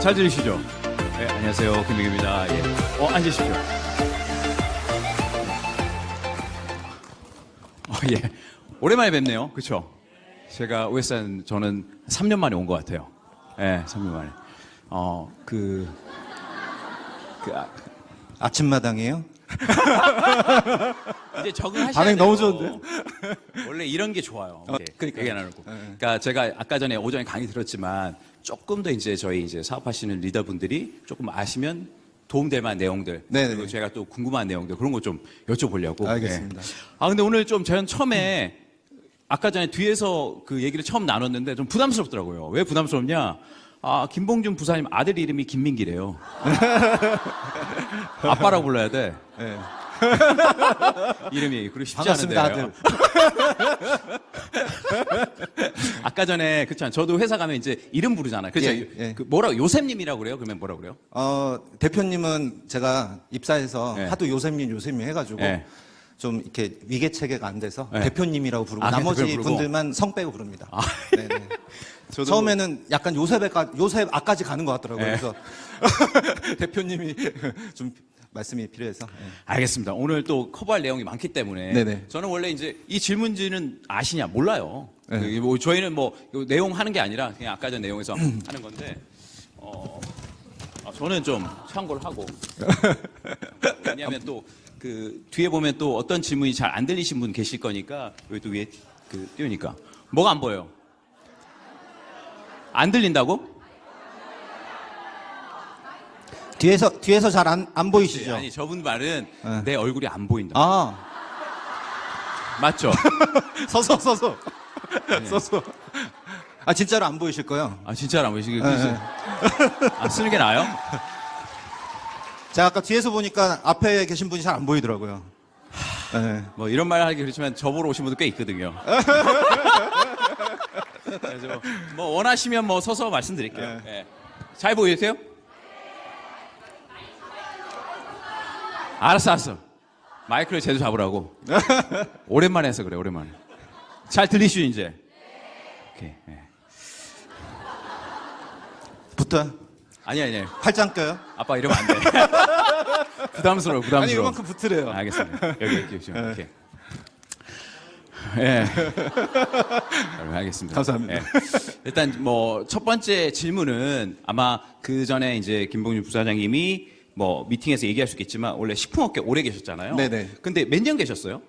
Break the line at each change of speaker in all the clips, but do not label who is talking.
잘 들리시죠? 네, 안녕하세요. 김민규입니다. 예. 앉으십시오. 예. 오랜만에 뵙네요. 그쵸? 제가 OSN 저는 3년 만에 온 것 같아요. 예, 3년 만에.
아침마당이에요?
이제 적응하셔야
반응
돼요.
너무 좋은데요?
원래 이런 게 좋아요.
그러니까요.
얘기 나누고. 그러니까 제가 아까 전에 오전에 강의 들었지만 조금 더 이제 저희 이제 사업하시는 리더분들이 조금 아시면 도움될 만한 내용들,
네네.
그리고 제가 또 궁금한 내용들 그런 거 좀 여쭤보려고.
알겠습니다.
예. 근데 오늘 좀 저는 처음에 아까 전에 뒤에서 그 얘기를 처음 나눴는데 좀 부담스럽더라고요. 왜 부담스럽냐? 김봉준 부사님 아들 이름이 김민기래요. 아빠라고 불러야 돼.
네.
이름이 그리고 쉽지
반갑습니다,
않은데요. 아까 전에 그렇죠. 저도 회사 가면 이제 이름 부르잖아요. 그렇죠.
예, 예.
그 뭐라고 요셉님이라고 그래요? 그러면 뭐라고 그래요?
대표님은 제가 입사해서
네.
하도 요셉님 해가지고
네.
좀 이렇게 위계 체계가 안 돼서
네.
대표님이라고 부르고
그냥
나머지
대표님 부르고?
분들만 성 빼고 부릅니다. 네네.
저도
처음에는 약간 요셉 아까지 가는 것 같더라고요.
네.
그래서 대표님이 좀 말씀이 필요해서. 네.
알겠습니다. 오늘 또 커버할 내용이 많기 때문에
네네.
저는 원래 이제 이 질문지는 아시냐 몰라요.
네.
뭐 저희는 뭐 내용 하는 게 아니라 그냥 아까 전 내용에서 하는 건데 저는 좀 참고를 하고 왜냐하면 또 그 뒤에 보면 또 어떤 질문이 잘 안 들리신 분 계실 거니까 여기 또 위에 그 띄우니까 뭐가 안 보여요? 안 들린다고?
뒤에서 잘 안 보이시죠?
아니 저분 말은
네.
내 얼굴이 안 보인다. 맞죠?
서서.
네.
서서. 진짜로 안 보이실 거예요.
진짜로 안 보이시고
네.
쓰는 게 나아요?
제가 아까 뒤에서 보니까 앞에 계신 분이 잘 안 보이더라고요. 네.
뭐 이런 말 하기 그렇지만 저보러 오신 분도 꽤 있거든요. 그래서 뭐 원하시면 뭐 서서 말씀드릴게요. 예. 잘 보이세요? 알았어. 마이크를 제대로 잡으라고. 오랜만에 해서 그래, 오랜만에. 잘 들리시죠, 이제? 오케이. 예.
붙어요?
아니.
팔짱 껴요?
아빠 이러면 안 돼. 부담스러워.
아니, 이만큼 붙으래요.
알겠습니다. 여기 지금 이렇게. 예. 알겠습니다.
감사합니다.
예. 일단 뭐 첫 번째 질문은 아마 그 전에 이제 김봉준 부사장님이 뭐 미팅에서 얘기할 수 있겠지만 원래 식품업계 오래 계셨잖아요.
네네.
근데 몇 년 계셨어요?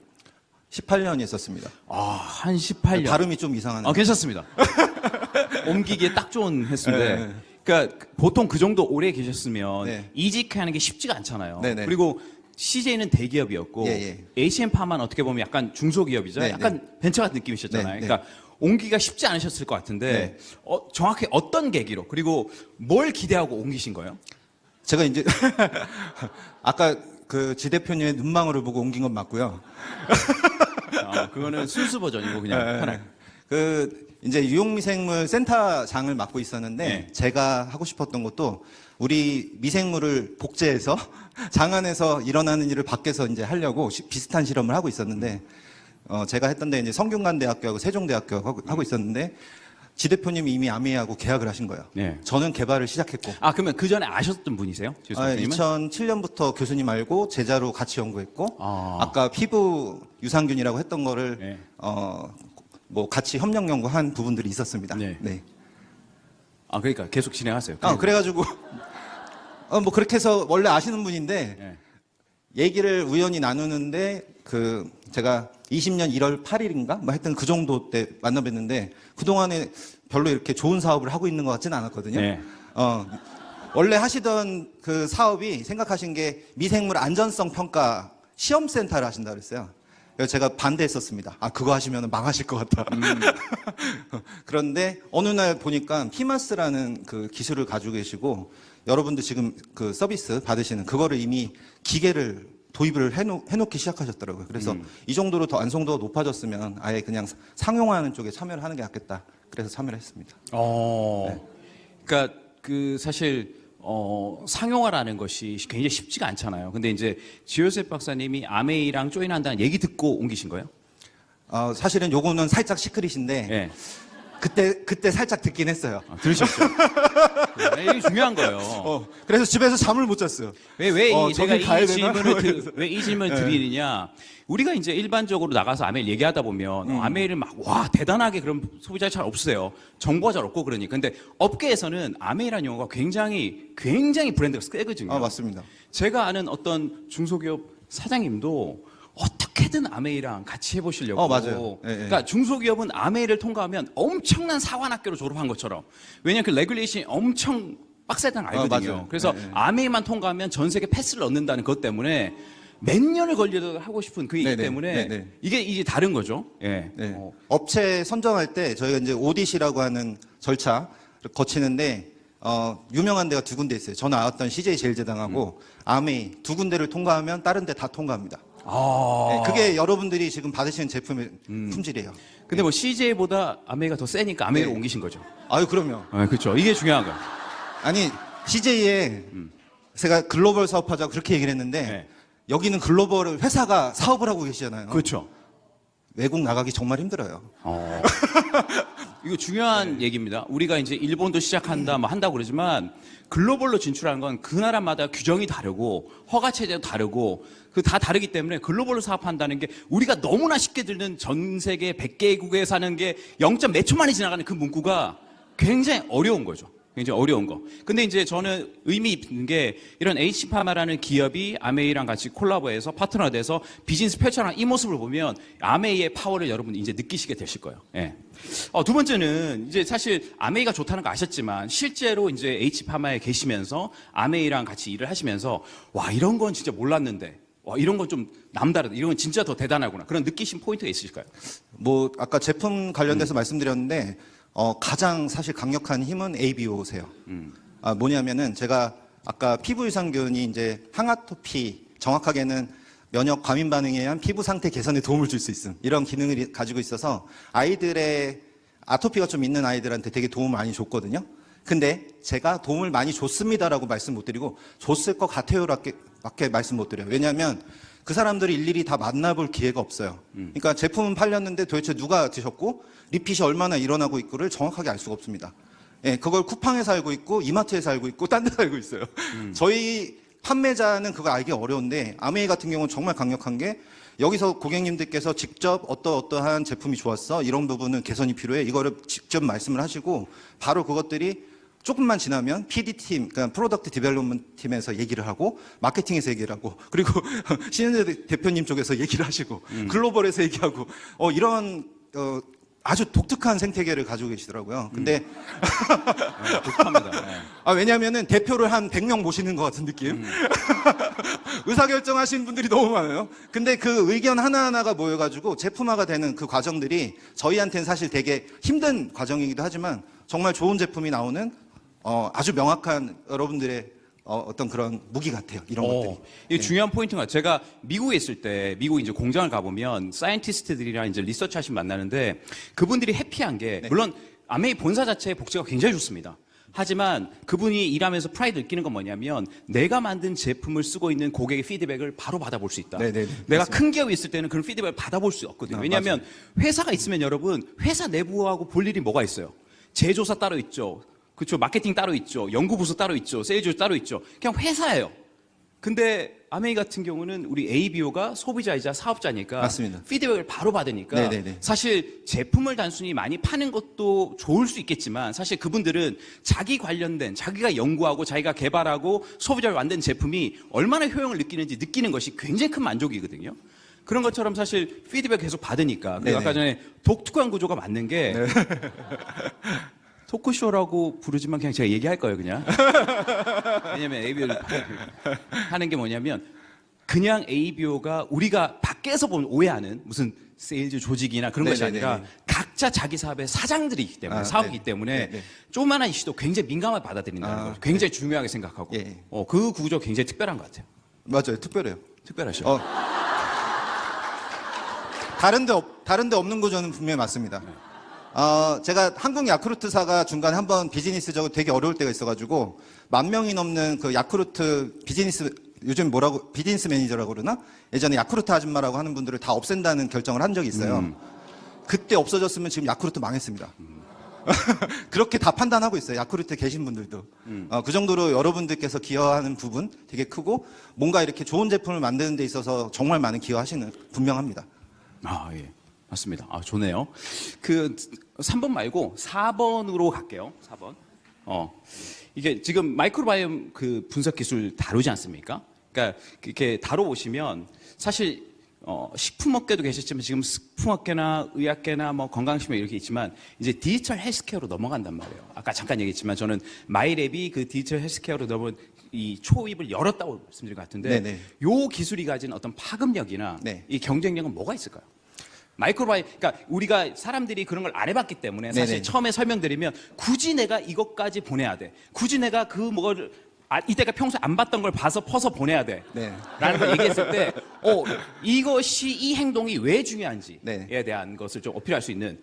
18년 있었습니다.
한 18년.
발음이 좀 이상하네요.
괜찮습니다. 옮기기에 딱 좋은 횟수인데.
네.
그러니까 보통 그 정도 오래 계셨으면
네.
이직하는 게 쉽지가 않잖아요.
네네.
그리고 CJ는 대기업이었고
예.
HM파만 어떻게 보면 약간 중소기업이죠.
네,
약간 벤처 같은 느낌이셨잖아요.
네, 네.
그러니까 옮기기가 쉽지 않으셨을 것 같은데 정확히 어떤 계기로 그리고 뭘 기대하고 옮기신 거예요?
제가 이제 아까 그 지 대표님의 눈망울을 보고 옮긴 건 맞고요.
그거는 순수 버전이고 그냥 편하게.
그 이제 유용미생물 센터장을 맡고 있었는데
네.
제가 하고 싶었던 것도 우리 미생물을 복제해서 장 안에서 일어나는 일을 밖에서 이제 하려고 비슷한 실험을 하고 있었는데 제가 했던 데 이제 성균관대학교하고 세종대학교 하고 있었는데 지 대표님이 이미 아메이하고 계약을 하신 거예요.
네.
저는 개발을 시작했고.
그러면 그 전에 아셨던 분이세요?
2007년부터 교수님 알고 제자로 같이 연구했고 아까 피부 유산균이라고 했던 거를
네.
뭐 같이 협력 연구한 부분들이 있었습니다.
네. 그러니까 계속 진행하세요.
그래가지고 뭐 그렇게 해서 원래 아시는 분인데
네.
얘기를 우연히 나누는데 제가 20년 1월 8일인가 뭐 하여튼 그 정도 때 만나 뵀는데 그동안에 별로 이렇게 좋은 사업을 하고 있는 것 같지는 않았거든요.
네.
원래 하시던 그 사업이 생각하신 게 미생물 안전성 평가 시험센터를 하신다 그랬어요. 그래서 제가 반대했었습니다. 그거 하시면 망하실 것 같다. 그런데 어느 날 보니까 피마스라는 그 기술을 가지고 계시고 여러분들 지금 그 서비스 받으시는 그거를 이미 기계를 도입을 해놓기 시작하셨더라고요. 그래서 이 정도로 더 완성도가 높아졌으면 아예 그냥 상용화하는 쪽에 참여를 하는 게 낫겠다. 그래서 참여를 했습니다.
그러니까 그 사실 상용화라는 것이 굉장히 쉽지가 않잖아요. 근데 이제 지효셉 박사님이 아메이랑 조인한다는 얘기 듣고 옮기신 거예요?
사실은 요거는 살짝 시크릿인데
네.
그때 살짝 듣긴 했어요.
들으셨죠? 네, 이게 중요한 거예요.
그래서 집에서 잠을 못 잤어요.
제가
저기 가야 되나?
왜 이 질문을 드리느냐? 우리가 이제 일반적으로 나가서 아메일 얘기하다 보면 아메일을 막 와 대단하게 그런 소비자 잘 없으세요. 정보가 잘 없고 그러니. 근데 업계에서는 아메이라는 용어가 굉장히 브랜드가 세거든요.
맞습니다.
제가 아는 어떤 중소기업 사장님도 어떻게든 아메이랑 같이 해보시려고.
맞아요. 예, 예.
그러니까 중소기업은 아메이를 통과하면 엄청난 사관학교로 졸업한 것처럼. 왜냐하면 그 레귤레이션이 엄청 빡세다는 거 알거든요.
맞아요.
그래서
예, 예.
아메이만 통과하면 전 세계 패스를 얻는다는 것 때문에 몇 년을 걸려도 하고 싶은 그이기
네네.
때문에
네네.
이게 이제 다른 거죠. 예.
네. 업체 선정할 때 저희가 이제 오디시라고 하는 절차를 거치는데 유명한 데가 두 군데 있어요. 저 나왔던 CJ 제일제당하고 아메이 두 군데를 통과하면 다른 데 다 통과합니다. 네, 그게 여러분들이 지금 받으시는 제품의 품질이에요.
근데 뭐 CJ보다 아메이가 더 세니까 아메이로
네.
옮기신 거죠.
아유 그럼요.
그렇죠. 이게 중요한 거예요.
아니 CJ에 제가 글로벌 사업하자고 그렇게 얘기를 했는데
네.
여기는 글로벌 회사가 사업을 하고 계시잖아요.
그렇죠.
외국 나가기 정말 힘들어요.
이거 중요한 얘기입니다. 우리가 이제 일본도 시작한다, 뭐 한다고 그러지만 글로벌로 진출하는 건 그 나라마다 규정이 다르고 허가 체제도 다르고 그 다 다르기 때문에 글로벌로 사업한다는 게 우리가 너무나 쉽게 들는 전 세계 100개국에 사는 게 0. 몇 초 만에 지나가는 그 문구가 굉장히 어려운 거죠. 굉장히 어려운 거. 근데 이제 저는 의미 있는 게 이런 H파마라는 기업이 아메이랑 같이 콜라보해서 파트너가 돼서 비즈니스 펼쳐나가는 이 모습을 보면 아메이의 파워를 여러분 이제 느끼시게 되실 거예요. 예. 두 번째는 이제 사실 아메이가 좋다는 거 아셨지만 실제로 이제 H파마에 계시면서 아메이랑 같이 일을 하시면서 와, 이런 건 진짜 몰랐는데. 와, 이런 건 좀 남다르다. 이런 건 진짜 더 대단하구나. 그런 느끼신 포인트가 있으실까요?
뭐 아까 제품 관련돼서 말씀드렸는데 가장 사실 강력한 힘은 ABO세요. 뭐냐면은 제가 아까 피부 유산균이 이제 항아토피, 정확하게는 면역 과민 반응에 의한 피부 상태 개선에 도움을 줄 수 있음. 이런 기능을 가지고 있어서 아이들의 아토피가 좀 있는 아이들한테 되게 도움을 많이 줬거든요. 근데 제가 도움을 많이 줬습니다라고 말씀 못 드리고 줬을 것 같아요밖에 말씀 못 드려요. 왜냐하면 그 사람들이 일일이 다 만나볼 기회가 없어요. 그러니까 제품은 팔렸는데 도대체 누가 드셨고 리핏이 얼마나 일어나고 있고를 정확하게 알 수가 없습니다. 예, 그걸 쿠팡에서 알고 있고 이마트에서 알고 있고 딴 데서 알고 있어요. 저희 판매자는 그걸 알기 어려운데 아메이 같은 경우는 정말 강력한 게 여기서 고객님들께서 직접 어떠한 제품이 좋았어 이런 부분은 개선이 필요해 이거를 직접 말씀을 하시고 바로 그것들이 조금만 지나면 PD팀, 그러니까 프로덕트 디벨롭먼트 팀에서 얘기를 하고 마케팅에서 얘기를 하고 그리고 신현재 대표님 쪽에서 얘기를 하시고 글로벌에서 얘기하고 이런 아주 독특한 생태계를 가지고 계시더라고요. 근데
독특합니다. 네.
왜냐하면은 대표를 한 100명 모시는 것 같은 느낌. 의사결정하시는 분들이 너무 많아요. 근데 그 의견 하나하나가 모여가지고 제품화가 되는 그 과정들이 저희한테는 사실 되게 힘든 과정이기도 하지만 정말 좋은 제품이 나오는 아주 명확한 여러분들의 어떤 그런 무기 같아요. 이런 것들이.
이게 중요한 포인트가 제가 미국에 있을 때 미국 이제 공장을 가보면 사이언티스트들이랑 이제 리서치 하시면 만나는데 그분들이 해피한 게 물론 아메이 본사 자체의 복지가 굉장히 좋습니다. 하지만 그분이 일하면서 프라이드 느끼는 건 뭐냐면 내가 만든 제품을 쓰고 있는 고객의 피드백을 바로 받아볼 수 있다.
네네네.
내가 큰 기업이 있을 때는 그런 피드백을 받아볼 수 없거든요. 왜냐하면 회사가 있으면 여러분 회사 내부하고 볼 일이 뭐가 있어요. 제조사 따로 있죠. 그렇죠. 마케팅 따로 있죠. 연구부서 따로 있죠. 세일즈 따로 있죠. 그냥 회사예요. 근데 아메이 같은 경우는 우리 ABO가 소비자이자 사업자니까
맞습니다.
피드백을 바로 받으니까
네네네.
사실 제품을 단순히 많이 파는 것도 좋을 수 있겠지만 사실 그분들은 자기 관련된 자기가 연구하고 자기가 개발하고 소비자를 만든 제품이 얼마나 효용을 느끼는지 느끼는 것이 굉장히 큰 만족이거든요. 그런 것처럼 사실 피드백 계속 받으니까 그리고 아까 전에 독특한 구조가 맞는 게 토크쇼라고 부르지만 그냥 제가 얘기할 거예요, 그냥. 왜냐면 ABO를 하는 게 뭐냐면 그냥 ABO가 우리가 밖에서 보면 오해하는 무슨 세일즈 조직이나 그런 것이 아니라 각자 자기 사업의 사장들이기 때문에 사업이기 때문에 조그마한 이슈도 굉장히 민감하게 받아들인다는 거죠. 굉장히 중요하게 생각하고 그 구조 굉장히 특별한 것 같아요.
맞아요. 특별해요.
특별하죠.
다른 데 없는 구조는 분명히 맞습니다. 제가 한국 야쿠르트사가 중간에 한번 비즈니스적으로 되게 어려울 때가 있어가지고 10,000명이 넘는 그 야쿠르트 비즈니스 요즘 비즈니스 매니저라고 그러나 예전에 야쿠르트 아줌마라고 하는 분들을 다 없앤다는 결정을 한 적이 있어요. 그때 없어졌으면 지금 야쿠르트 망했습니다. 그렇게 다 판단하고 있어요. 야쿠르트 계신 분들도. 그 정도로 여러분들께서 기여하는 부분 되게 크고 뭔가 이렇게 좋은 제품을 만드는 데 있어서 정말 많은 기여하시는 분명합니다.
아, 예. 맞습니다. 아, 좋네요. 그 3번 말고 4번으로 갈게요. 4번. 이게 지금 마이크로바이옴 그 분석 기술 다루지 않습니까? 그러니까 이렇게 다뤄보시면 사실 식품업계도 계셨지만 지금 식품업계나 의학계나 뭐 건강식품 이렇게 있지만 이제 디지털 헬스케어로 넘어간단 말이에요. 아까 잠깐 얘기했지만 저는 마이랩이 그 디지털 헬스케어로 넘어온 이 초입을 열었다고 말씀드린 것 같은데
네네.
요 기술이 가진 어떤 파급력이나
네.
이 경쟁력은 뭐가 있을까요? 마이크로바이옴, 그러니까 우리가 사람들이 그런 걸 안 해봤기 때문에 사실
네네.
처음에 설명드리면 굳이 내가 이것까지 보내야 돼. 굳이 내가 그 뭐를 이때가 평소에 안 봤던 걸 봐서 퍼서 보내야 돼.
네.
라는 걸 얘기했을 때, 이것이 이 행동이 왜 중요한지에
네.
대한 것을 좀 어필할 수 있는,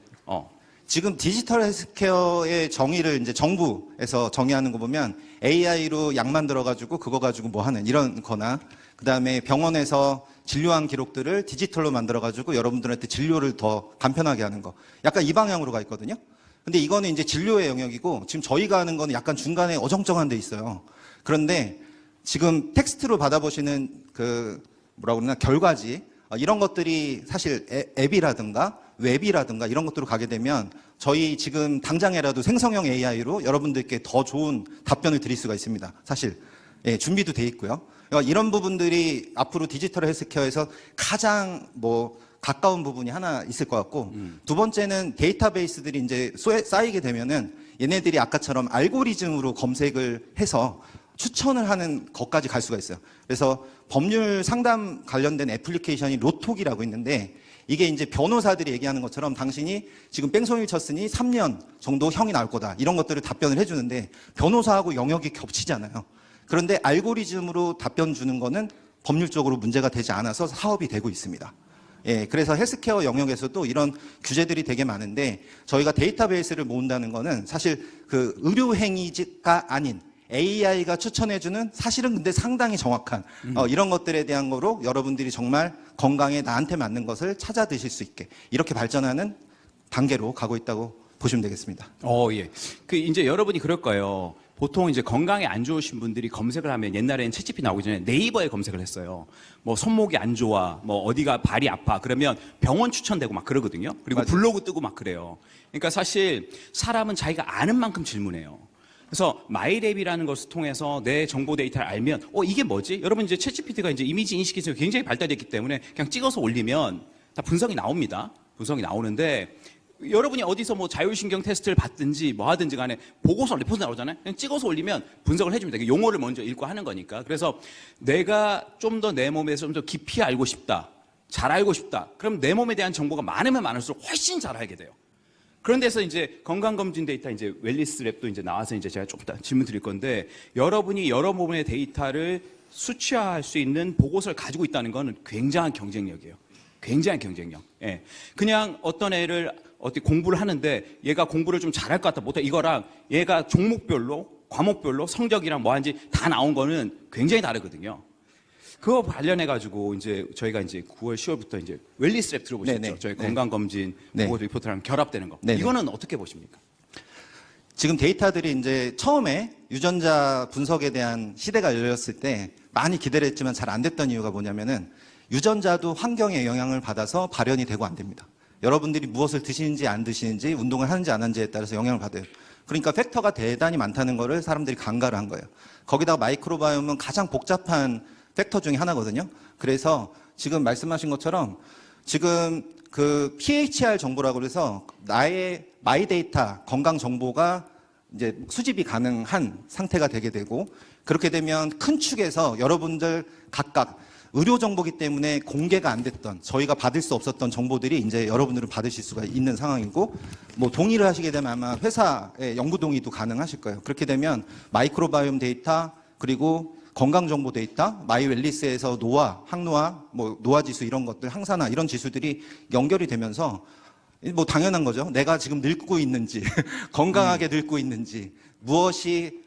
지금 디지털 헬스케어의 정의를 이제 정부에서 정의하는 거 보면 AI로 약 만들어가지고 그거 가지고 뭐 하는 이런 거나 그 다음에 병원에서 진료한 기록들을 디지털로 만들어가지고 여러분들한테 진료를 더 간편하게 하는 거. 약간 이 방향으로 가 있거든요. 근데 이거는 이제 진료의 영역이고 지금 저희가 하는 거는 약간 중간에 어정쩡한 데 있어요. 그런데 지금 텍스트로 받아보시는 그 뭐라고 그러나 결과지 이런 것들이 사실 앱이라든가 웹이라든가 이런 것들로 가게 되면 저희 지금 당장이라도 생성형 AI로 여러분들께 더 좋은 답변을 드릴 수가 있습니다. 사실 준비도 돼 있고요. 이런 부분들이 앞으로 디지털 헬스케어에서 가장 뭐 가까운 부분이 하나 있을 것 같고 두 번째는 데이터베이스들이 이제 쌓이게 되면은 얘네들이 아까처럼 알고리즘으로 검색을 해서 추천을 하는 것까지 갈 수가 있어요. 그래서 법률 상담 관련된 애플리케이션이 로톡이라고 있는데 이게 이제 변호사들이 얘기하는 것처럼 당신이 지금 뺑소니를 쳤으니 3년 정도 형이 나올 거다. 이런 것들을 답변을 해주는데 변호사하고 영역이 겹치잖아요. 그런데 알고리즘으로 답변 주는 거는 법률적으로 문제가 되지 않아서 사업이 되고 있습니다. 그래서 헬스케어 영역에서도 이런 규제들이 되게 많은데 저희가 데이터베이스를 모은다는 거는 사실 그 의료행위가 아닌 AI가 추천해주는 사실은 근데 상당히 정확한 이런 것들에 대한 거로 여러분들이 정말 건강에 나한테 맞는 것을 찾아 드실 수 있게 이렇게 발전하는 단계로 가고 있다고 보시면 되겠습니다.
예. 그 이제 여러분이 그럴 거예요. 보통 이제 건강에 안 좋으신 분들이 검색을 하면 옛날에는 챗GPT 나오기 전에 네이버에 검색을 했어요. 뭐 손목이 안 좋아, 뭐 어디가 발이 아파, 그러면 병원 추천되고 막 그러거든요. 그리고
맞아요.
블로그 뜨고 막 그래요. 그러니까 사실 사람은 자기가 아는 만큼 질문해요. 그래서 마이랩이라는 것을 통해서 내 정보 데이터를 알면 이게 뭐지? 여러분 이제 챗GPT가 이제 이미지 인식 기술이 굉장히 발달됐기 때문에 그냥 찍어서 올리면 다 분석이 나옵니다. 분석이 나오는데 여러분이 어디서 뭐 자율신경 테스트를 받든지 뭐 하든지 간에 보고서 리포트 나오잖아요. 그냥 찍어서 올리면 분석을 해줍니다. 용어를 먼저 읽고 하는 거니까. 그래서 내가 좀 더 내 몸에 대해서 좀 더 깊이 알고 싶다. 잘 알고 싶다. 그럼 내 몸에 대한 정보가 많으면 많을수록 훨씬 잘 알게 돼요. 그런 데서 이제 건강검진 데이터 이제 웰리스 랩도 이제 나와서 이제 제가 좀 이따 질문 드릴 건데 여러분이 여러 몸의 데이터를 수치화할 수 있는 보고서를 가지고 있다는 건 굉장한 경쟁력이에요. 굉장한 경쟁력. 그냥 어떤 애를 어떻게 공부를 하는데 얘가 공부를 좀 잘할 것 같다 못해 이거랑 얘가 종목별로 과목별로 성적이랑 뭐 하는지 다 나온 거는 굉장히 다르거든요. 그거 관련해 가지고 이제 저희가 이제 9월 10월부터 이제 웰리스 랩 들어보셨죠?
네네.
저희 건강 검진 보고 리포트랑 결합되는 거.
네네.
이거는 어떻게 보십니까?
지금 데이터들이 이제 처음에 유전자 분석에 대한 시대가 열렸을 때 많이 기대를 했지만 잘 안 됐던 이유가 뭐냐면은 유전자도 환경에 영향을 받아서 발현이 되고 안 됩니다. 여러분들이 무엇을 드시는지 안 드시는지 운동을 하는지 안 하는지에 따라서 영향을 받아요. 그러니까 팩터가 대단히 많다는 거를 사람들이 간과를 한 거예요. 거기다가 마이크로바이옴은 가장 복잡한 팩터 중에 하나거든요. 그래서 지금 말씀하신 것처럼 지금 그 PHR 정보라고 그래서 나의 마이 데이터 건강 정보가 이제 수집이 가능한 상태가 되게 되고 그렇게 되면 큰 축에서 여러분들 각각 의료 정보기 때문에 공개가 안 됐던 저희가 받을 수 없었던 정보들이 이제 여러분들은 받으실 수가 있는 상황이고 뭐 동의를 하시게 되면 아마 회사의 연구 동의도 가능하실 거예요. 그렇게 되면 마이크로바이옴 데이터 그리고 건강 정보 데이터, 마이웰리스에서 노화, 항노화, 뭐 노화 지수 이런 것들, 항산화 이런 지수들이 연결이 되면서 뭐 당연한 거죠. 내가 지금 늙고 있는지, 건강하게 늙고 있는지, 무엇이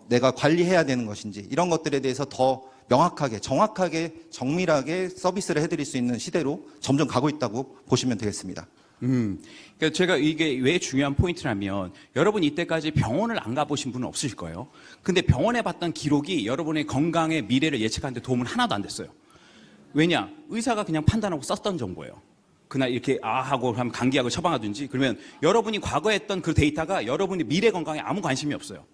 내가 관리해야 되는 것인지 이런 것들에 대해서 더 명확하게, 정확하게, 정밀하게 서비스를 해드릴 수 있는 시대로 점점 가고 있다고 보시면 되겠습니다.
그러니까 제가 이게 왜 중요한 포인트냐면 여러분 이때까지 병원을 안 가보신 분은 없으실 거예요. 근데 병원에 봤던 기록이 여러분의 건강의 미래를 예측하는데 도움은 하나도 안 됐어요. 왜냐? 의사가 그냥 판단하고 썼던 정보예요. 그날 이렇게 하고 하면 감기약을 처방하든지 그러면 여러분이 과거에 했던 그 데이터가 여러분의 미래 건강에 아무 관심이 없어요.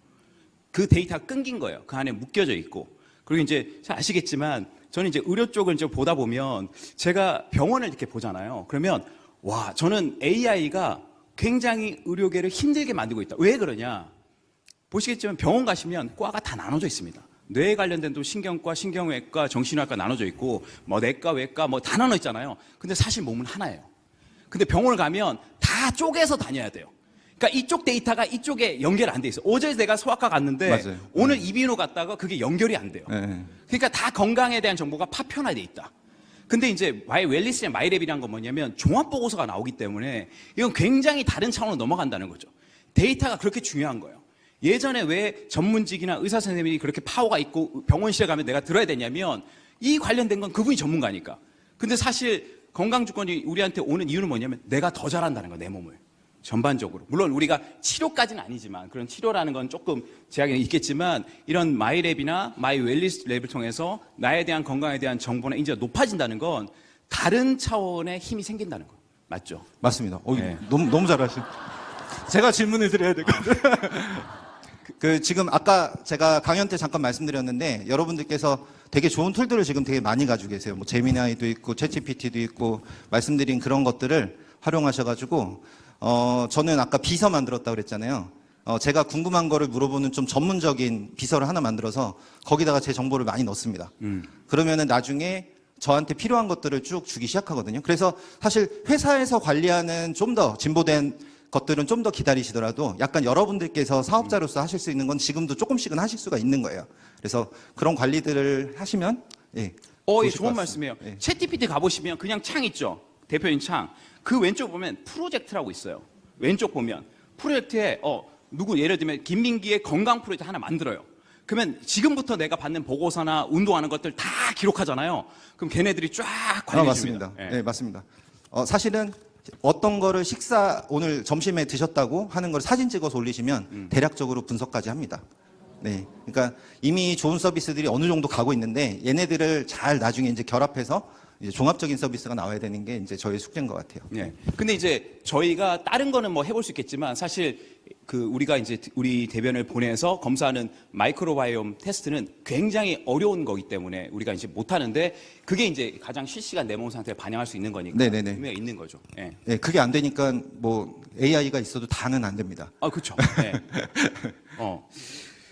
그 데이터가 끊긴 거예요. 그 안에 묶여져 있고. 그리고 이제 잘 아시겠지만 저는 이제 의료 쪽을 이제 보다 보면 제가 병원을 이렇게 보잖아요. 그러면 와, 저는 AI가 굉장히 의료계를 힘들게 만들고 있다. 왜 그러냐? 보시겠지만 병원 가시면 과가 다 나눠져 있습니다. 뇌에 관련된 또 신경과, 신경외과, 정신의학과 나눠져 있고, 뭐 내과, 외과 뭐 다 나눠 있잖아요. 근데 사실 몸은 하나예요. 근데 병원을 가면 다 쪼개서 다녀야 돼요. 그러니까 이쪽 데이터가 이쪽에 연결 안 돼 있어. 어제 내가 소아과 갔는데
맞아요.
오늘 이비인후 갔다가 그게 연결이 안 돼요.
네.
그러니까 다 건강에 대한 정보가 파편화돼 있다. 근데 이제 마이 웰리스냐 마이랩이란 건 뭐냐면 종합 보고서가 나오기 때문에 이건 굉장히 다른 차원으로 넘어간다는 거죠. 데이터가 그렇게 중요한 거예요. 예전에 왜 전문직이나 의사 선생님이 그렇게 파워가 있고 병원실에 가면 내가 들어야 되냐면 이 관련된 건 그분이 전문가니까. 근데 사실 건강주권이 우리한테 오는 이유는 뭐냐면 내가 더 잘한다는 거야, 내 몸을. 전반적으로. 물론 우리가 치료까지는 아니지만 그런 치료라는 건 조금 제약이 있겠지만 이런 마이랩이나 마이 웰리스 랩을 통해서 나에 대한 건강에 대한 정보나 인지가 높아진다는 건 다른 차원의 힘이 생긴다는 거. 맞죠?
맞습니다.
네.
너무 잘하신. 제가 질문을 드려야 될 것 같아요. 지금 아까 제가 강연 때 잠깐 말씀드렸는데 여러분들께서 되게 좋은 툴들을 지금 되게 많이 가지고 계세요. 뭐 제미나이도 있고 챗GPT도 있고 말씀드린 그런 것들을 활용하셔가지고 저는 아까 비서 만들었다고 그랬잖아요. 제가 궁금한 거를 물어보는 좀 전문적인 비서를 하나 만들어서 거기다가 제 정보를 많이 넣습니다. 그러면은 나중에 저한테 필요한 것들을 쭉 주기 시작하거든요. 그래서 사실 회사에서 관리하는 좀 더 진보된 것들은 좀 더 기다리시더라도 약간 여러분들께서 사업자로서 하실 수 있는 건 지금도 조금씩은 하실 수가 있는 거예요. 그래서 그런 관리들을 하시면
예,
좋으실
좋은
것
말씀이에요.
같습니다. 예.
챗GPT 가보시면 그냥 창 있죠. 대표님 창. 그 왼쪽 보면 프로젝트라고 있어요. 왼쪽 보면 프로젝트에 누구 예를 들면 김민기의 건강 프로젝트 하나 만들어요. 그러면 지금부터 내가 받는 보고서나 운동하는 것들 다 기록하잖아요. 그럼 걔네들이 쫙 관리해 줍니다.
맞습니다. 네, 맞습니다. 사실은 어떤 거를 오늘 점심에 드셨다고 하는 걸 사진 찍어서 올리시면 대략적으로 분석까지 합니다. 네. 그러니까 이미 좋은 서비스들이 어느 정도 가고 있는데 얘네들을 잘 나중에 이제 결합해서 이제 종합적인 서비스가 나와야 되는 게 이제 저희 숙제인 것 같아요.
네. 근데 이제 저희가 다른 거는 뭐 해볼 수 있겠지만 사실 우리가 이제 우리 대변을 보내서 검사하는 마이크로바이옴 테스트는 굉장히 어려운 거기 때문에 우리가 이제 못 하는데 그게 이제 가장 실시간 내 몸 상태를 반영할 수 있는 거니까
네네네.
의미가 있는 거죠. 네.
네, 그게 안 되니까 뭐 AI가 있어도 다는 안 됩니다.
그렇죠. 네.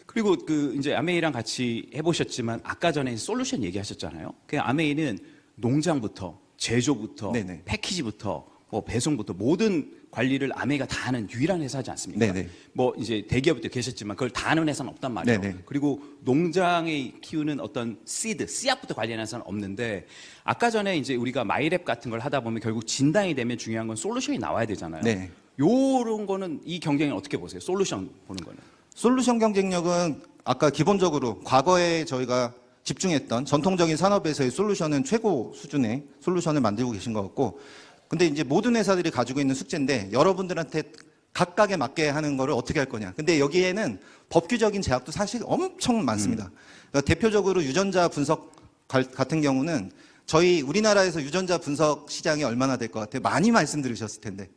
그리고 이제 아메이랑 같이 해보셨지만 아까 전에 솔루션 얘기하셨잖아요. 그 아메이는 농장부터 제조부터
네네.
패키지부터 뭐 배송부터 모든 관리를 아메이가 다 하는 유일한 회사지 않습니까?
네네.
뭐 이제 대기업도 계셨지만 그걸 다 하는 회사는 없단 말이에요.
네네.
그리고 농장에 키우는 어떤 씨앗부터 관리하는 회사는 없는데 아까 전에 이제 우리가 마이랩 같은 걸 하다 보면 결국 진단이 되면 중요한 건 솔루션이 나와야 되잖아요.
네.
요런 거는 이 경쟁을 어떻게 보세요? 솔루션 보는 거는.
솔루션 경쟁력은 아까 기본적으로 과거에 저희가 집중했던 전통적인 산업에서의 솔루션은 최고 수준의 솔루션을 만들고 계신 것 같고, 근데 이제 모든 회사들이 가지고 있는 숙제인데 여러분들한테 각각에 맞게 하는 거를 어떻게 할 거냐. 근데 여기에는 법규적인 제약도 사실 엄청 많습니다. 그러니까 대표적으로 유전자 분석 같은 경우는 저희 우리나라에서 유전자 분석 시장이 얼마나 될 것 같아요? 많이 말씀드리셨을 텐데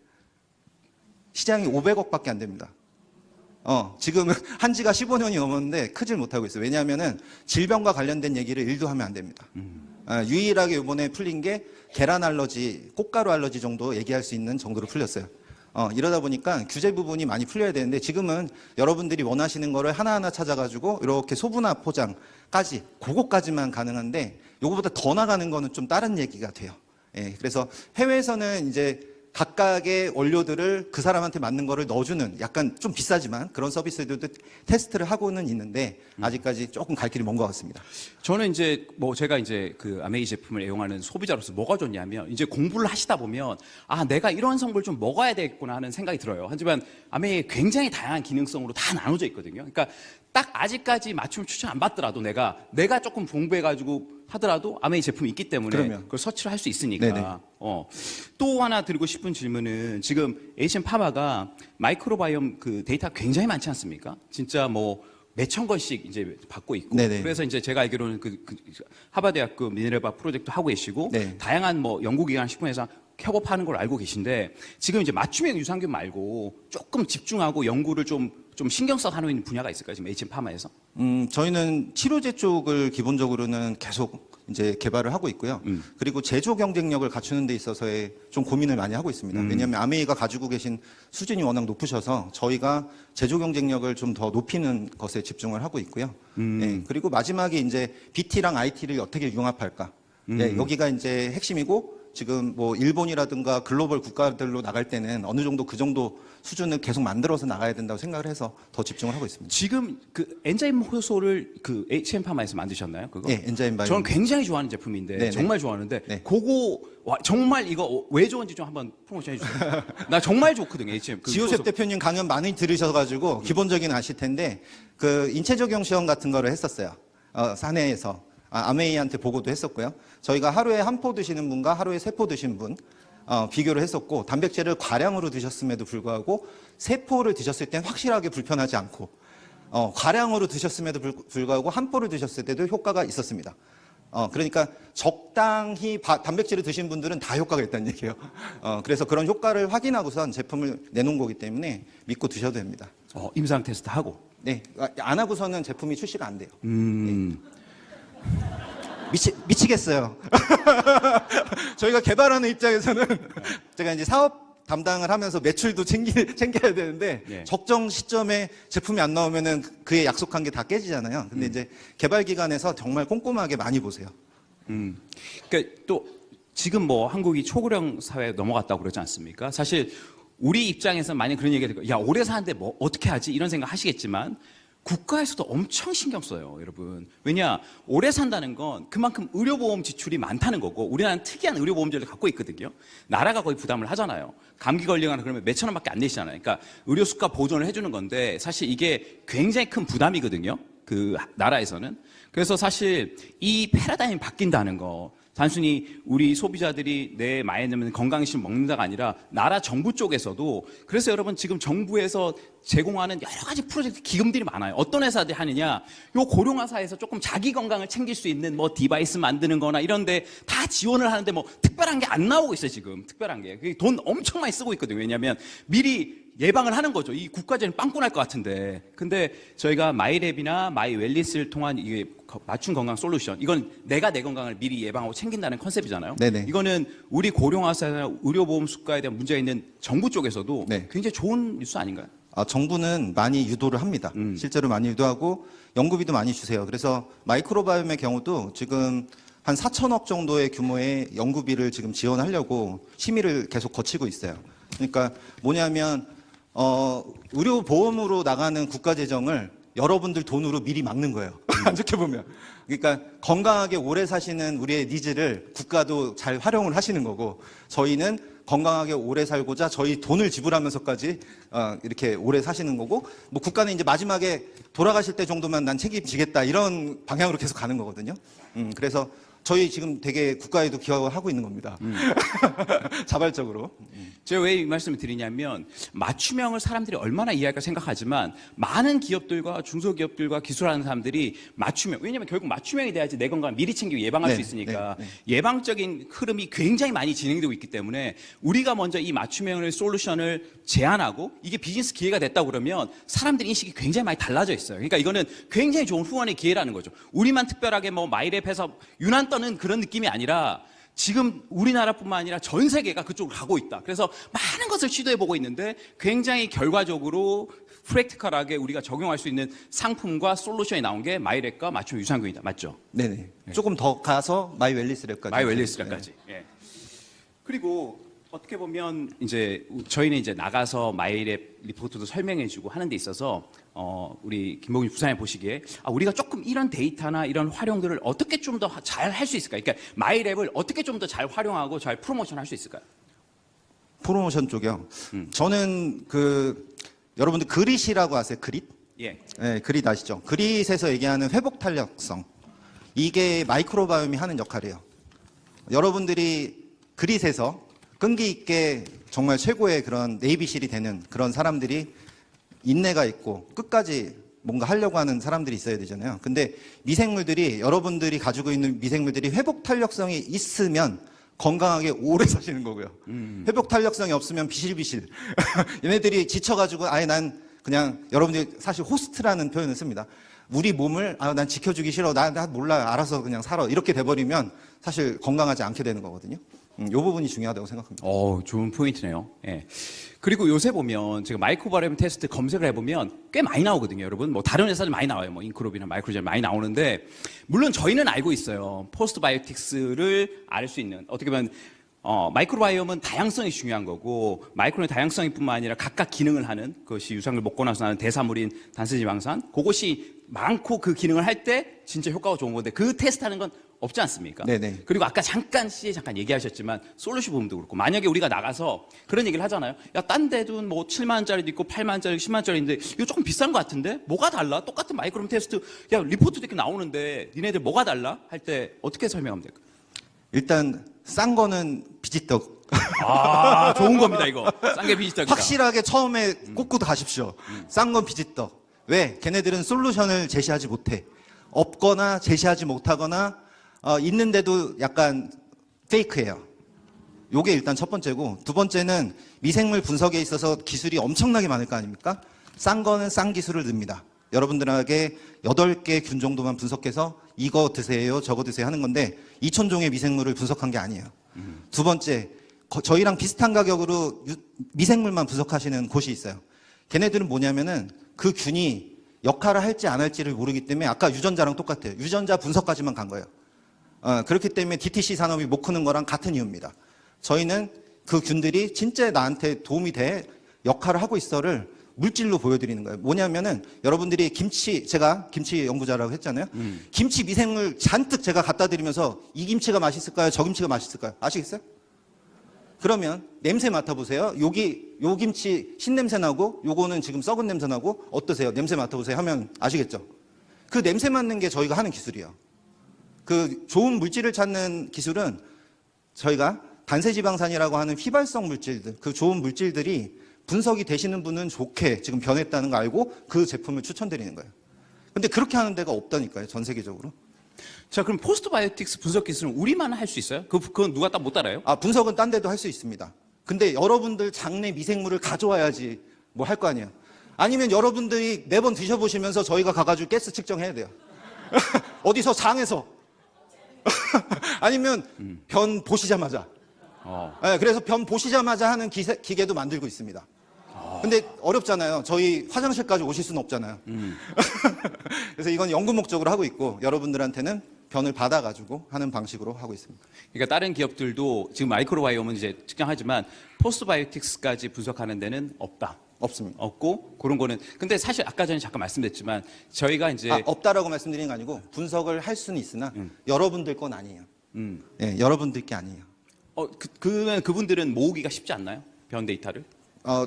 시장이 500억밖에 안 됩니다. 지금 한 지가 15년이 넘었는데 크질 못하고 있어요. 왜냐하면은 질병과 관련된 얘기를 1도 하면 안 됩니다. 유일하게 이번에 풀린 게 계란 알러지, 꽃가루 알러지 정도 얘기할 수 있는 정도로 풀렸어요. 이러다 보니까 규제 부분이 많이 풀려야 되는데 지금은 여러분들이 원하시는 거를 하나하나 찾아가지고 이렇게 소분화 포장까지, 그거까지만 가능한데 요거보다 더 나가는 거는 좀 다른 얘기가 돼요. 예, 그래서 해외에서는 이제 각각의 원료들을 그 사람한테 맞는 거를 넣어주는 약간 좀 비싸지만 그런 서비스들도 테스트를 하고는 있는데 아직까지 조금 갈 길이 먼 것 같습니다.
저는 이제 제가 이제 그 아메이 제품을 애용하는 소비자로서 뭐가 좋냐면 이제 공부를 하시다 보면 내가 이런 성분을 좀 먹어야 되겠구나 하는 생각이 들어요. 하지만 아메이 굉장히 다양한 기능성으로 다 나눠져 있거든요. 그러니까 딱 아직까지 맞춤 추천 안 받더라도 내가 조금 공부해가지고 하더라도 아메이 제품이 있기 때문에
그럼요.
그걸 서치를 할 수 있으니까.
네네.
또 하나 드리고 싶은 질문은 지금 HM 파마가 마이크로바이옴 그 데이터 굉장히 많지 않습니까? 진짜 뭐 몇천 건씩 이제 받고 있고.
네네.
그래서 이제 제가 알기로는 하버드대학교 미네르바 프로젝트 하고 계시고
네.
다양한 뭐 연구기관 식품회사 협업하는 걸 알고 계신데 지금 이제 맞춤형 유산균 말고 조금 집중하고 연구를 좀 신경 써서 하는 분야가 있을까요? 지금 HM 파마에서?
저희는 치료제 쪽을 기본적으로는 계속 이제 개발을 하고 있고요. 그리고 제조 경쟁력을 갖추는 데 있어서의 좀 고민을 많이 하고 있습니다. 왜냐하면 아메이가 가지고 계신 수준이 워낙 높으셔서 저희가 제조 경쟁력을 좀 더 높이는 것에 집중을 하고 있고요. 예, 그리고 마지막에 이제 BT랑 IT를 어떻게 융합할까? 예, 여기가 이제 핵심이고 지금 뭐 일본이라든가 글로벌 국가들로 나갈 때는 어느 정도 그 정도 수준을 계속 만들어서 나가야 된다고 생각을 해서 더 집중을 하고 있습니다.
지금 그 엔자임 효소를 그 HM 파마에서 만드셨나요? 그거?
예, 엔자임 바이오.
저는 굉장히 좋아하는 제품인데
네네.
정말 좋아하는데
네.
그거 정말 이거 왜 좋은지 좀 한번 프로모션 해주세요. 나 정말 좋거든요, HM.
지호셉 대표님 강연 많이 들으셔가지고 기본적인 아실 텐데 그 인체 적용 시험 같은 거를 했었어요. 사내에서 아메이한테 보고도 했었고요. 저희가 하루에 한 포 드시는 분과 하루에 3포 드신 분 비교를 했었고 단백질을 과량으로 드셨음에도 불구하고 3포를 드셨을 땐 확실하게 불편하지 않고 과량으로 드셨음에도 불구하고 한 포를 드셨을 때도 효과가 있었습니다. 그러니까 적당히 단백질을 드신 분들은 다 효과가 있다는 얘기예요. 그래서 그런 효과를 확인하고선 제품을 내놓은 거기 때문에 믿고 드셔도 됩니다.
임상 테스트 하고.
네, 안 하고서는 제품이 출시가 안 돼요. 미치겠어요. 저희가 개발하는 입장에서는 제가 이제 사업 담당을 하면서 매출도 챙겨야 되는데
네.
적정 시점에 제품이 안 나오면은 그에 약속한 게 다 깨지잖아요. 근데 이제 개발 기관에서 정말 꼼꼼하게 많이 보세요.
그러니까 또 지금 뭐 한국이 초고령 사회에 넘어갔다고 그러지 않습니까? 사실 우리 입장에서 만약 그런 얘기가 되고 야 오래 사는데 뭐 어떻게 하지 이런 생각 하시겠지만 국가에서도 엄청 신경 써요, 여러분. 왜냐 오래 산다는 건 그만큼 의료보험 지출이 많다는 거고 우리나라는 특이한 의료보험제를 갖고 있거든요. 나라가 거의 부담을 하잖아요. 감기 걸리거나 그러면 몇천 원밖에 안 내시잖아요. 그러니까 의료 수가 보존을 해주는 건데 사실 이게 굉장히 큰 부담이거든요. 그 나라에서는. 그래서 사실 이 패러다임이 바뀐다는 거 단순히 우리 소비자들이 내 마음에 건강식품 먹는다가 아니라 나라 정부 쪽에서도 그래서 여러분 지금 정부에서 제공하는 여러 가지 프로젝트 기금들이 많아요. 어떤 회사들이 하느냐 요 고령화 사회에서 조금 자기 건강을 챙길 수 있는 뭐 디바이스 만드는 거나 이런데 다 지원을 하는데 뭐 특별한 게 안 나오고 있어요. 지금 특별한 게 돈 엄청 많이 쓰고 있거든요. 왜냐하면 미리 예방을 하는 거죠. 이 국가재는 빵꾸 날 것 같은데. 근데 저희가 마이랩이나 마이웰리스를 통한 이게 맞춤 건강 솔루션. 이건 내가 내 건강을 미리 예방하고 챙긴다는 컨셉이잖아요.
네네.
이거는 우리 고령화 사회나 의료보험 수가에 대한 문제가 있는 정부 쪽에서도
네.
굉장히 좋은 뉴스 아닌가요?
정부는 많이 유도를 합니다. 실제로 많이 유도하고 연구비도 많이 주세요. 그래서 마이크로바이옴의 경우도 지금 한 4천억 정도의 규모의 연구비를 지금 지원하려고 심의를 계속 거치고 있어요. 그러니까 뭐냐면 의료보험으로 나가는 국가 재정을 여러분들 돈으로 미리 막는 거예요. 안 좋게 보면. 그러니까 건강하게 오래 사시는 우리의 니즈를 국가도 잘 활용을 하시는 거고 저희는 건강하게 오래 살고자 저희 돈을 지불하면서까지 이렇게 오래 사시는 거고 뭐 국가는 이제 마지막에 돌아가실 때 정도만 난 책임지겠다 이런 방향으로 계속 가는 거거든요. 그래서 저희 지금 되게 국가에도 기여를 하고 있는 겁니다. 자발적으로.
제가 왜 이 말씀을 드리냐면 맞춤형을 사람들이 얼마나 이해할까 생각하지만 많은 기업들과 중소기업들과 기술하는 사람들이 맞춤형 왜냐하면 결국 맞춤형이 돼야지 내 건강을 미리 챙기고 예방할
네,
수 있으니까
네.
예방적인 흐름이 굉장히 많이 진행되고 있기 때문에 우리가 먼저 이 맞춤형을 솔루션을 제안하고 이게 비즈니스 기회가 됐다고 그러면 사람들의 인식이 굉장히 많이 달라져 있어요. 그러니까 이거는 굉장히 좋은 후원의 기회라는 거죠. 우리만 특별하게 뭐 마이랩해서 유난 떠는 그런 느낌이 아니라 지금 우리나라뿐만 아니라 전 세계가 그쪽으로 가고 있다. 그래서 많은 것을 시도해보고 있는데 굉장히 결과적으로 프랙티컬하게 우리가 적용할 수 있는 상품과 솔루션이 나온 게 마이랩과 맞춤 유산균이다. 맞죠?
네네. 조금 더 가서 마이웰리스랩까지.
마이웰리스까지. 예. 그리고 어떻게 보면 이제 저희는 이제 나가서 마이랩 리포트도 설명해주고 하는 데 있어서 우리 김복윤 부사님 보시기에 우리가 조금 이런 데이터나 이런 활용들을 어떻게 좀 더 잘 할 수 있을까요? 그러니까 마이랩을 어떻게 좀 더 잘 활용하고 잘 프로모션 할 수 있을까요?
프로모션 쪽이요. 저는 여러분들 그릿이라고 아세요? 그릿?
예.
네, 그릿 아시죠? 그릿에서 얘기하는 회복 탄력성. 이게 마이크로바이옴이 하는 역할이에요. 여러분들이 그릿에서 끈기 있게 정말 최고의 그런 네이비실이 되는 그런 사람들이 인내가 있고 끝까지 뭔가 하려고 하는 사람들이 있어야 되잖아요. 근데 미생물들이, 여러분들이 가지고 있는 미생물들이 회복 탄력성이 있으면 건강하게 오래 사시는 거고요. 회복 탄력성이 없으면 비실비실. 얘네들이 지쳐가지고 아예 난 그냥, 여러분들이 사실 호스트라는 표현을 씁니다. 우리 몸을 난 지켜주기 싫어. 나 몰라. 알아서 그냥 살아. 이렇게 돼버리면 사실 건강하지 않게 되는 거거든요. 이 부분이 중요하다고 생각합니다.
좋은 포인트네요. 예. 그리고 요새 보면 제가 마이크로바이옴 테스트 검색을 해보면 꽤 많이 나오거든요, 여러분. 뭐 다른 회사들 많이 나와요. 뭐 인크롭이나 마이크로젠 많이 나오는데, 물론 저희는 알고 있어요. 포스트바이오틱스를 알 수 있는, 어떻게 보면 마이크로바이옴은 다양성이 중요한 거고, 마이크로의 다양성뿐만 아니라 각각 기능을 하는, 그것이 유산균을 먹고 나서 나는 대사물인 단세지방산, 그것이 많고 그 기능을 할 때 진짜 효과가 좋은 건데, 그 테스트하는 건 없지 않습니까?
네네.
그리고 아까 잠깐 얘기하셨지만 솔루시 부분도 그렇고, 만약에 우리가 나가서 그런 얘기를 하잖아요. 야, 딴 데도 뭐 7만 원짜리도 있고 8만 원짜리, 10만 원짜리인데 이거 조금 비싼 것 같은데 뭐가 달라? 똑같은 마이크로바이옴 테스트, 야, 리포트도 이렇게 나오는데 니네들 뭐가 달라? 할 때 어떻게 설명하면 될까?
일단 싼 거는 비지떡.
좋은 겁니다, 이거. 싼 게 비지떡이다.
확실하게 처음에 꽂고 가십시오. 싼 건 비지떡. 왜? 걔네들은 솔루션을 제시하지 못해. 없거나 제시하지 못하거나 있는데도 약간 페이크예요. 요게 일단 첫 번째고, 두 번째는 미생물 분석에 있어서 기술이 엄청나게 많을 거 아닙니까? 싼 거는 싼 기술을 넣습니다. 여러분들에게 8개 균 정도만 분석해서 이거 드세요, 저거 드세요 하는 건데 2,000종의 미생물을 분석한 게 아니에요. 두 번째, 저희랑 비슷한 가격으로 미생물만 분석하시는 곳이 있어요. 걔네들은 뭐냐면은 그 균이 역할을 할지 안 할지를 모르기 때문에 아까 유전자랑 똑같아요. 유전자 분석까지만 간 거예요. 그렇기 때문에 DTC 산업이 못 크는 거랑 같은 이유입니다. 저희는 그 균들이 진짜 나한테 도움이 돼 역할을 하고 있어를 물질로 보여드리는 거예요. 뭐냐면은 여러분들이 제가 김치 연구자라고 했잖아요. 김치 미생물 잔뜩 제가 갖다 드리면서 이 김치가 맛있을까요? 저 김치가 맛있을까요? 아시겠어요? 그러면 냄새 맡아보세요. 요 김치 신냄새 나고 요거는 지금 썩은 냄새 나고 어떠세요? 냄새 맡아보세요 하면 아시겠죠? 그 냄새 맡는 게 저희가 하는 기술이에요. 그 좋은 물질을 찾는 기술은 저희가 단세지방산이라고 하는 휘발성 물질들, 그 좋은 물질들이 분석이 되시는 분은 좋게 지금 변했다는 거 알고 그 제품을 추천드리는 거예요. 근데 그렇게 하는 데가 없다니까요, 전 세계적으로.
자, 그럼 포스트바이오틱스 분석 기술은 우리만 할 수 있어요? 그건 누가 딱 못 따라요?
분석은 딴 데도 할 수 있습니다. 근데 여러분들 장내 미생물을 가져와야지 뭐 할 거 아니에요. 아니면 여러분들이 매번 드셔보시면서 저희가 가가지고 가스 측정해야 돼요. 어디서 장에서. 아니면 변 보시자마자. 네, 그래서 변 보시자마자 하는 기계도 만들고 있습니다. 근데 어렵잖아요. 저희 화장실까지 오실 수는 없잖아요. 그래서 이건 연구 목적으로 하고 있고, 여러분들한테는 변을 받아가지고 하는 방식으로 하고 있습니다.
그러니까 다른 기업들도 지금 마이크로바이옴은 이제 측정하지만 포스트바이오틱스까지 분석하는 데는 없다.
없습니다.
없고 그런 거는, 근데 사실 아까 전에 잠깐 말씀드렸지만 저희가 이제
없다라고 말씀드리는 거 아니고 분석을 할 수는 있으나 여러분들 건 아니에요. 네, 여러분들 게 아니에요.
그분들은 모으기가 쉽지 않나요? 변 데이터를?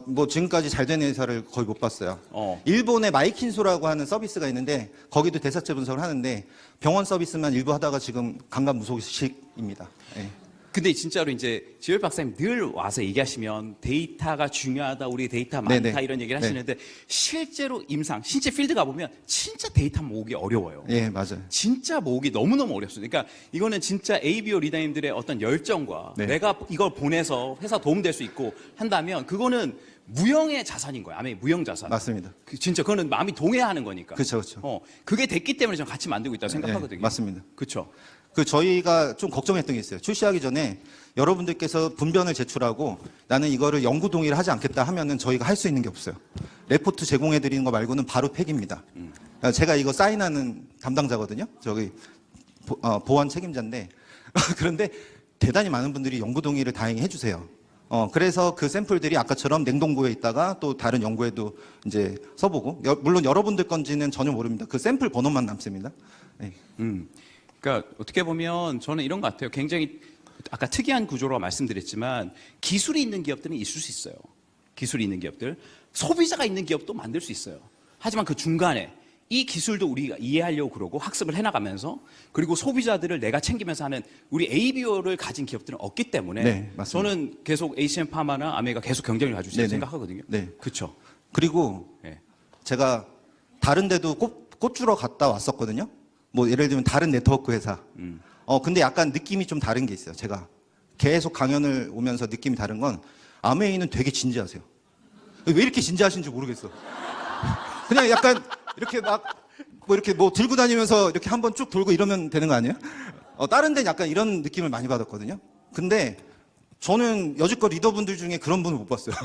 뭐 지금까지 잘 된 회사를 거의 못 봤어요.
어.
일본의 마이킨소라고 하는 서비스가 있는데 거기도 대사체 분석을 하는데 병원 서비스만 일부 하다가 지금 강간무소식입니다. 네.
근데 진짜로 이제 지열 박사님 늘 와서 얘기하시면 데이터가 중요하다, 우리 데이터 많다,
네네.
이런 얘기를 하시는데 실제로 실제 필드 가보면 진짜 데이터 모으기 어려워요.
예, 맞아요.
진짜 모으기 너무너무 어렵습니다. 그러니까 이거는 진짜 ABO 리더님들의 어떤 열정과
네.
내가 이걸 보내서 회사 도움될 수 있고 한다면 그거는 무형의 자산인 거예요. 아니, 무형 자산.
맞습니다.
진짜 그거는 마음이 동해하는 거니까.
그렇죠, 그렇죠.
그게 됐기 때문에 저는 같이 만들고 있다고 생각하거든요.
맞습니다.
그렇죠.
저희가 좀 걱정했던 게 있어요. 출시하기 전에 여러분들께서 분변을 제출하고 나는 이거를 연구 동의를 하지 않겠다 하면은 저희가 할 수 있는 게 없어요. 레포트 제공해 드리는 거 말고는 바로 폐기입니다. 제가 이거 사인하는 담당자거든요. 저기 보안 책임자인데 그런데 대단히 많은 분들이 연구 동의를 다행히 해주세요. 그래서 그 샘플들이 아까처럼 냉동고에 있다가 또 다른 연구에도 이제 써보고, 물론 여러분들 건지는 전혀 모릅니다. 그 샘플 번호만 남습니다. 네.
그러니까 어떻게 보면 저는 이런 것 같아요. 굉장히 아까 특이한 구조로 말씀드렸지만 기술이 있는 기업들은 있을 수 있어요. 기술이 있는 기업들, 소비자가 있는 기업도 만들 수 있어요. 하지만 그 중간에 이 기술도 우리가 이해하려고 그러고 학습을 해나가면서 그리고 소비자들을 내가 챙기면서 하는 우리 ABO를 가진 기업들은 없기 때문에
네, 맞습니다.
저는 계속 HM 파마나 아메이가 계속 경쟁을 가지고 있다고
네네.
생각하거든요.
네.
그렇죠.
그리고
네.
제가 다른 데도 꽃 주러 갔다 왔었거든요. 뭐 예를 들면 다른 네트워크 회사. 근데 약간 느낌이 좀 다른 게 있어요. 제가 계속 강연을 오면서 느낌이 다른 건 아메이는 되게 진지하세요. 왜 이렇게 진지하신지 모르겠어. 그냥 약간 이렇게 막 뭐 이렇게 뭐 들고 다니면서 이렇게 한번 쭉 돌고 이러면 되는 거 아니에요? 다른 데는 약간 이런 느낌을 많이 받았거든요. 근데 저는 여지껏 리더분들 중에 그런 분을 못 봤어요.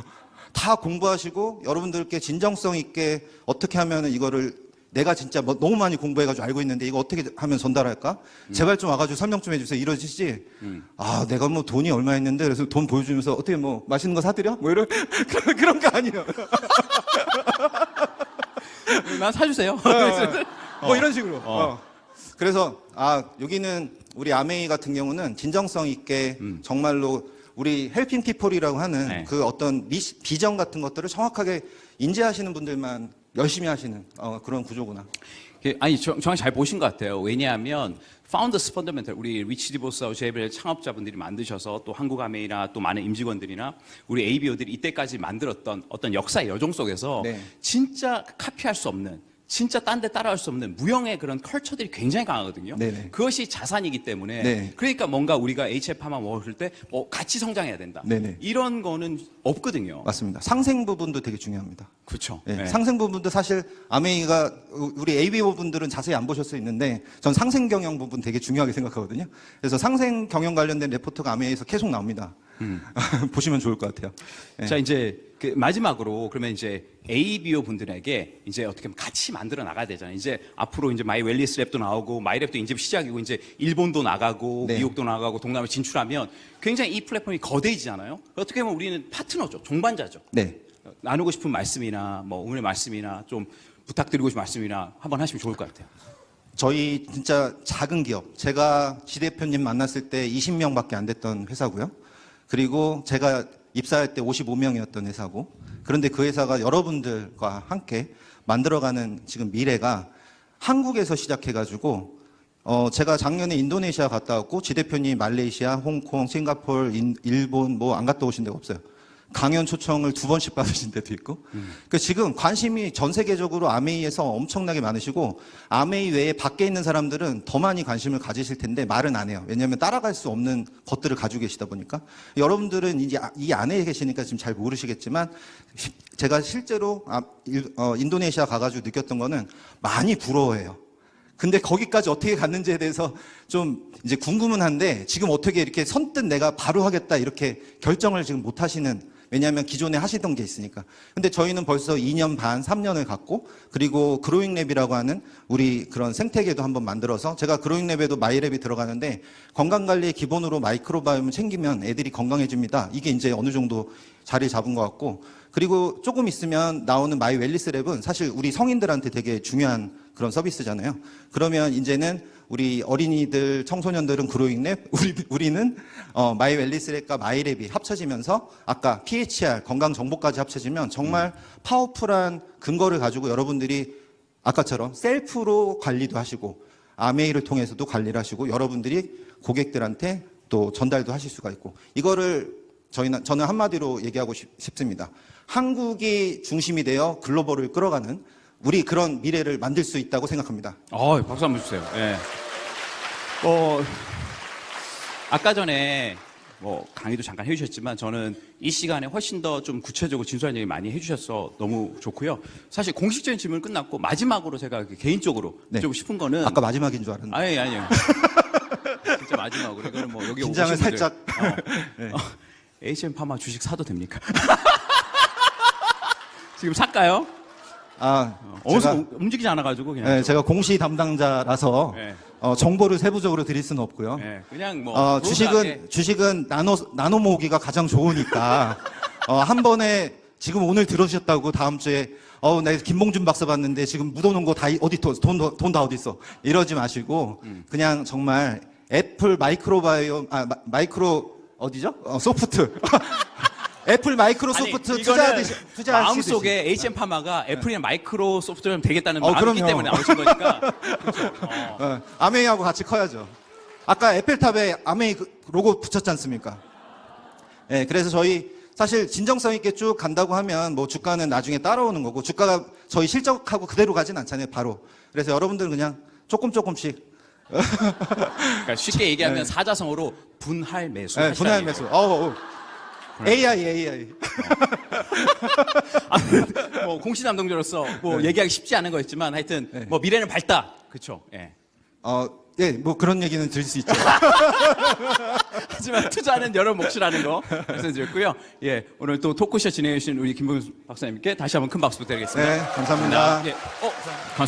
다 공부하시고 여러분들께 진정성 있게 어떻게 하면 이거를 내가 진짜 뭐 너무 많이 공부해가지고 알고 있는데 이거 어떻게 하면 전달할까? 제발 좀 와가지고 설명 좀 해주세요. 이러시지. 아, 내가 뭐 돈이 얼마 있는데 그래서 돈 보여주면서 어떻게 뭐 맛있는 거 사드려? 뭐 이런 그런 거 아니에요.
난 사주세요.
뭐 이런 식으로. 그래서 여기는 우리 아메이 같은 경우는 진정성 있게 정말로 우리 헬핑 피플이라고 하는
네.
그 어떤 비전 같은 것들을 정확하게 인지하시는 분들만 열심히 하시는 그런 구조구나.
아니 정말 잘 보신 것 같아요. 왜냐하면 파운더스 펀더멘털 우리 리치 디보스하고 제이벨 창업자분들이 만드셔서 또 한국 아메이나 또 많은 임직원들이나 우리 ABO들이 이때까지 만들었던 어떤 역사의 여정 속에서
네.
진짜 카피할 수 없는 진짜 딴 데 따라할 수 없는 무형의 그런 컬처들이 굉장히 강하거든요.
네네.
그것이 자산이기 때문에
네.
그러니까 뭔가 우리가 HF만 먹을 때 같이 성장해야 된다.
네네.
이런 거는 없거든요.
맞습니다. 상생 부분도 되게 중요합니다.
그렇죠.
네, 상생 부분도 사실 아메이가 우리 ABO 분들은 자세히 안 보실 수 있는데 전 상생 경영 부분 되게 중요하게 생각하거든요. 그래서 상생 경영 관련된 레포트가 아메이에서 계속 나옵니다. 보시면 좋을 것 같아요. 네.
자, 이제 그 마지막으로 그러면 이제 ABO 분들에게 이제 어떻게 보면 같이 만들어 나가야 되잖아요. 이제 앞으로 이제 마이 웰리스 랩도 나오고 마이 랩도 이제 시작이고 이제 일본도 나가고
네.
미국도 나가고 동남아 진출하면 굉장히 이 플랫폼이 거대해지잖아요. 어떻게 보면 우리는 파트너죠. 동반자죠.
네.
나누고 싶은 말씀이나 뭐 응원의 말씀이나 좀 부탁드리고 싶은 말씀이나 한번 하시면 좋을 것 같아요.
저희 진짜 작은 기업, 제가 지 대표님 만났을 때 20명밖에 안 됐던 회사고요. 그리고 제가 입사할 때 55명이었던 회사고, 그런데 그 회사가 여러분들과 함께 만들어가는 지금 미래가 한국에서 시작해가지고, 제가 작년에 인도네시아 갔다 왔고, 지 대표님 말레이시아, 홍콩, 싱가포르, 일본 뭐 안 갔다 오신 데가 없어요. 강연 초청을 2번씩 받으신 데도 있고. 그 지금 관심이 전 세계적으로 아메이에서 엄청나게 많으시고, 아메이 외에 밖에 있는 사람들은 더 많이 관심을 가지실 텐데 말은 안 해요. 왜냐하면 따라갈 수 없는 것들을 가지고 계시다 보니까. 여러분들은 이제 이 안에 계시니까 지금 잘 모르시겠지만, 제가 실제로 인도네시아 가가지고 느꼈던 거는 많이 부러워해요. 근데 거기까지 어떻게 갔는지에 대해서 좀 이제 궁금은 한데, 지금 어떻게 이렇게 선뜻 내가 바로 하겠다 이렇게 결정을 지금 못 하시는, 왜냐하면 기존에 하시던 게 있으니까. 근데 저희는 벌써 2년 반, 3년을 갔고, 그리고 그로잉랩이라고 하는 우리 그런 생태계도 한번 만들어서, 제가 그로잉랩에도 마이랩이 들어가는데, 건강관리의 기본으로 마이크로바이옴을 챙기면 애들이 건강해집니다. 이게 이제 어느 정도 자리 잡은 것 같고, 그리고 조금 있으면 나오는 마이 웰리스 랩은 사실 우리 성인들한테 되게 중요한 그런 서비스잖아요. 그러면 이제는 우리 어린이들, 청소년들은 그로잉랩, 우리는 마이 웰리스 랩과 마이랩이 합쳐지면서 아까 PHR 건강 정보까지 합쳐지면 정말 파워풀한 근거를 가지고 여러분들이 아까처럼 셀프로 관리도 하시고 아메이를 통해서도 관리를 하시고 여러분들이 고객들한테 또 전달도 하실 수가 있고, 이거를 저는 한마디로 얘기하고 싶습니다. 한국이 중심이 되어 글로벌을 끌어가는 우리 그런 미래를 만들 수 있다고 생각합니다.
박수 한번 주세요. 예. 아까 전에 강의도 잠깐 해주셨지만 저는 이 시간에 훨씬 더 좀 구체적으로 진솔한 얘기 많이 해주셔서 너무 좋고요. 사실 공식적인 질문 끝났고 마지막으로 제가 개인적으로
네.
좀 싶은 거는
아까 마지막인 줄 알았는데.
아니요. 진짜 마지막으로 이거는 뭐 여기
긴장을
오신 분들,
살짝.
HM 파마 주식 사도 됩니까? 지금 살까요? 어디서 움직이지 않아가지고 그냥.
네, 제가 공시 담당자라서
네.
정보를 세부적으로 드릴 수는 없고요.
네, 그냥 뭐
주식은 나눠 모으기가 가장 좋으니까 한 번에 지금 오늘 들으셨다고 다음 주에 나 김봉준 박사 봤는데 지금 묻어놓은 거 다 어디 돈 다 어디 있어 이러지 마시고 그냥 정말 애플 마이크로바이옴 마이크로 어디죠? 소프트 애플 마이크로소프트 투자하시듯이.
마음속에 HM 파마가 애플이나 마이크로소프트면 되겠다는 마음이 있기
그럼요.
때문에 나오신 거니까.
아메이하고 같이 커야죠. 아까 에펠탑에 아메이 로고 붙였지 않습니까? 예, 그래서 저희 사실 진정성 있게 쭉 간다고 하면 뭐 주가는 나중에 따라오는 거고 주가가 저희 실적하고 그대로 가진 않잖아요, 바로. 그래서 여러분들은 그냥 조금씩
그러니까 쉽게 얘기하면 사자성어로 분할 매수.
예, 분할 매수. AI.
뭐 공시남동자로서 뭐 얘기하기 쉽지 않은 거였지만 하여튼 뭐 미래는 밝다. 그렇죠. 예.
뭐 그런 얘기는 들을 수 있죠.
하지만 투자는 여러 몫이라는 거 말씀드렸고요. 예, 오늘 또 토크쇼 진행해 주신 우리 김봉수 박사님께 다시 한번 큰 박수 부탁드리겠습니다.
네, 감사합니다.
고맙습니다.